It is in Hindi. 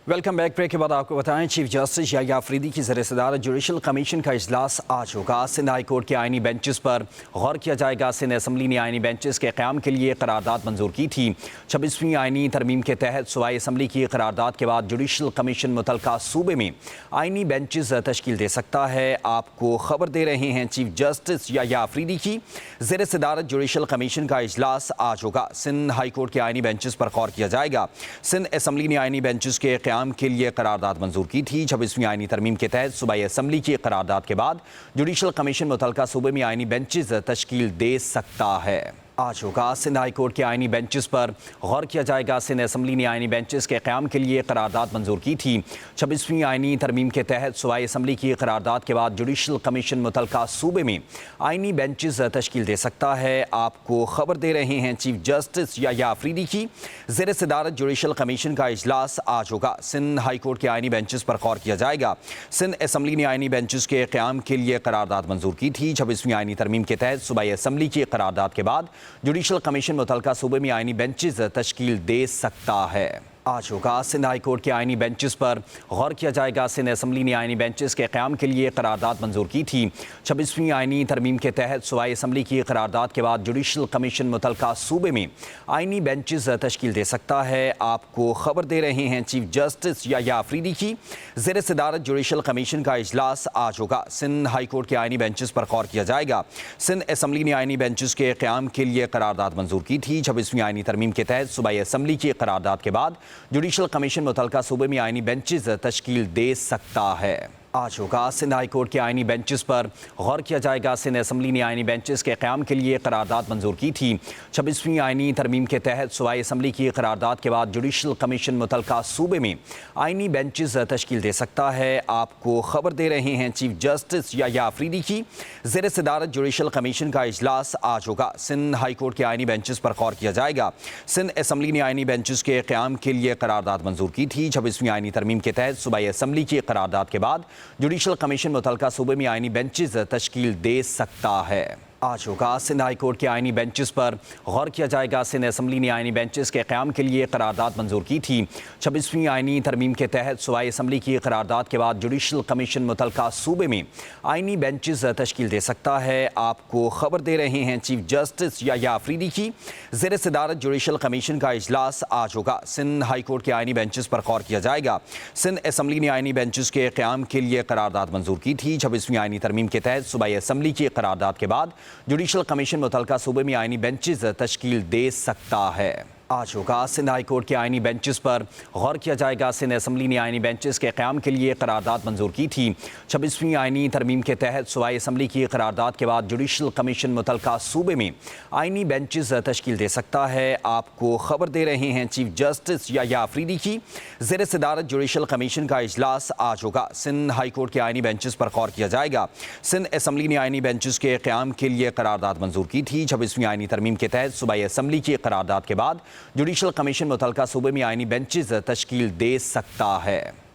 Welcome back. ब्रेक के बाद आपको बताएं, चीफ जस्टिस याह्या अफरीदी की ज़र-ए-सदारत जुडिशल कमीशन का इजलास आज होगा। सिंध हाई कोर्ट के आइनी बेंचेस पर गौर किया जाएगा। सिंध असम्बली ने आइनी बेंचेस के क़याम के लिए करारदाद मंजूर की थी। 26वीं आइनी तरमीम के तहत सूबाई असम्बली की करारदाद के बाद जुडिशल कमीशन मुतलका सूबे में आइनी बेंचेस तश्कील दे सकता है। आपको खबर दे रहे हैं, चीफ जस्टिस याह्या अफरीदी की ज़र-ए-सदारत जुडिशल कमीशन का इजलास आज होगा। सिंध हाई कोर्ट के आइनी बेंचेस पर गौर किया जाएगा। सिंध असम्बली ने आइनी बेंचेस के क़याम के लिए करारदाद मंजूर की थी। 26वीं आइनी तरमीम के तहत सूबाई असम्बली की करारदाद के बाद जुडिशल कमीशन मुतलका सूबे में आइनी बेंचेस तश्कील दे सकता है। आज होगा। सिंध हाई कोर्ट के आइनी बेंचेस पर गौर किया जाएगा। सिंध असम्बली ने आइनी बेंचेस के क़याम के लिए करारदाद मंजूर की थी। 26वीं आइनी तरमीम के तहत सूबाई असम्बली की करारदाद के बाद जुडिशल कमीशन मुतलका सूबे में आइनी बेंचेस तश्कील दे सकता है। आपको खबर दे रहे हैं, चीफ जस्टिस याह्या अफरीदी की ज़र-ए-सदारत जुडिशल कमीशन का इजलास आज होगा। सिंध हाई कोर्ट के आइनी बेंचेस पर गौर किया जाएगा। सिंध असम्बली ने आइनी बेंचेस के क़याम के लिए करारदाद मंजूर की थी। 26वीं आइनी तरमीम के तहत सूबाई असम्बली की करारदाद के बाद जुडिशल कमीशन मुतलका सूबे में आइनी बेंचेस तश्कील दे सकता है। आज होगा। सिंध हाई कोर्ट के आइनी बेंचेस पर गौर किया जाएगा। सिंध असम्बली ने आइनी बेंचेस के क़याम के लिए करारदाद मंजूर की थी। 26वीं आइनी तरमीम के तहत सूबाई असम्बली की करारदाद के बाद जुडिशल कमीशन मुतलका सूबे में आइनी बेंचेस तश्कील दे सकता है। आपको खबर दे रहे हैं, चीफ जस्टिस याह्या अफरीदी की ज़र-ए-सदारत जुडिशल कमीशन का इजलास आज होगा। सिंध हाई कोर्ट के आइनी बेंचेस पर गौर किया जाएगा। सिंध असम्बली ने आइनी बेंचेस के क़याम के लिए करारदाद मंजूर की थी। 26वीं आइनी तरमीम के तहत सूबाई असम्बली की करारदाद के बाद जुडिशल कमीशन मुतलका सूबे में आइनी बेंचेस तश्कील दे सकता है। आज होगा। सिंध हाई कोर्ट के आइनी बेंचेस पर गौर किया जाएगा। सिंध असम्बली ने आइनी बेंचेस के क़याम के लिए करारदाद मंजूर की थी। 26वीं आइनी तरमीम के तहत सूबाई असम्बली की करारदाद के बाद जुडिशल कमीशन मुतलका सूबे में आइनी बेंचेस तश्कील दे सकता है। आपको खबर दे रहे हैं, चीफ जस्टिस याह्या अफरीदी की ज़र-ए-सदारत जुडिशल कमीशन का इजलास आज होगा। सिंध हाई कोर्ट के आइनी बेंचेस पर गौर किया जाएगा। सिंध असम्बली ने आइनी बेंचेस के क़याम के लिए करारदाद मंजूर की थी। 26वीं आइनी तरमीम के तहत सूबाई असम्बली की करारदाद के बाद जुडिशल कमीशन मुतलका सूबे में आइनी बेंचेस तश्कील दे सकता है। आज होगा। सिंध हाई कोर्ट के आइनी बेंचेस पर गौर किया जाएगा। सिंध असम्बली ने आइनी बेंचेस के क़याम के लिए करारदाद मंजूर की थी। 26वीं आइनी तरमीम के तहत सूबाई असम्बली की करारदाद के बाद जुडिशल कमीशन मुतलका सूबे में आइनी बेंचेस तश्कील दे सकता है। आपको खबर दे रहे हैं, चीफ जस्टिस याह्या अफरीदी की ज़र-ए-सदारत जुडिशल कमीशन का इजलास आज होगा। सिंध हाई कोर्ट के आइनी बेंचेस पर गौर किया जाएगा। सिंध असम्बली ने आइनी बेंचेस के क़याम के लिए करारदाद मंजूर की थी। 26वीं आइनी तरमीम के तहत सूबाई असम्बली की करारदाद के बाद जुडिशल कमीशन मुतलका सूबे में आइनी बेंचेस तश्कील दे सकता है। आज होगा। सिंध हाई कोर्ट के आइनी बेंचेस पर गौर किया जाएगा। सिंध असम्बली ने आइनी बेंचेस के क़याम के लिए करारदाद मंजूर की थी। 26वीं आइनी तरमीम के तहत सूबाई असम्बली की करारदाद के बाद जुडिशल कमीशन मुतलका सूबे में आइनी बेंचेस तश्कील दे सकता है। आपको खबर दे रहे हैं, चीफ जस्टिस याह्या अफरीदी की ज़र-ए-सदारत जुडिशल कमीशन का इजलास आज होगा। सिंध हाई कोर्ट के आइनी बेंचेस पर गौर किया जाएगा। सिंध असम्बली ने आइनी बेंचेस के क़याम के लिए करारदाद मंजूर की थी। 26वीं आइनी तरमीम के तहत सूबाई असम्बली की करारदाद के बाद जुडिशल कमीशन मुतलका सूबे में आइनी बेंचेस तश्कील दे सकता है।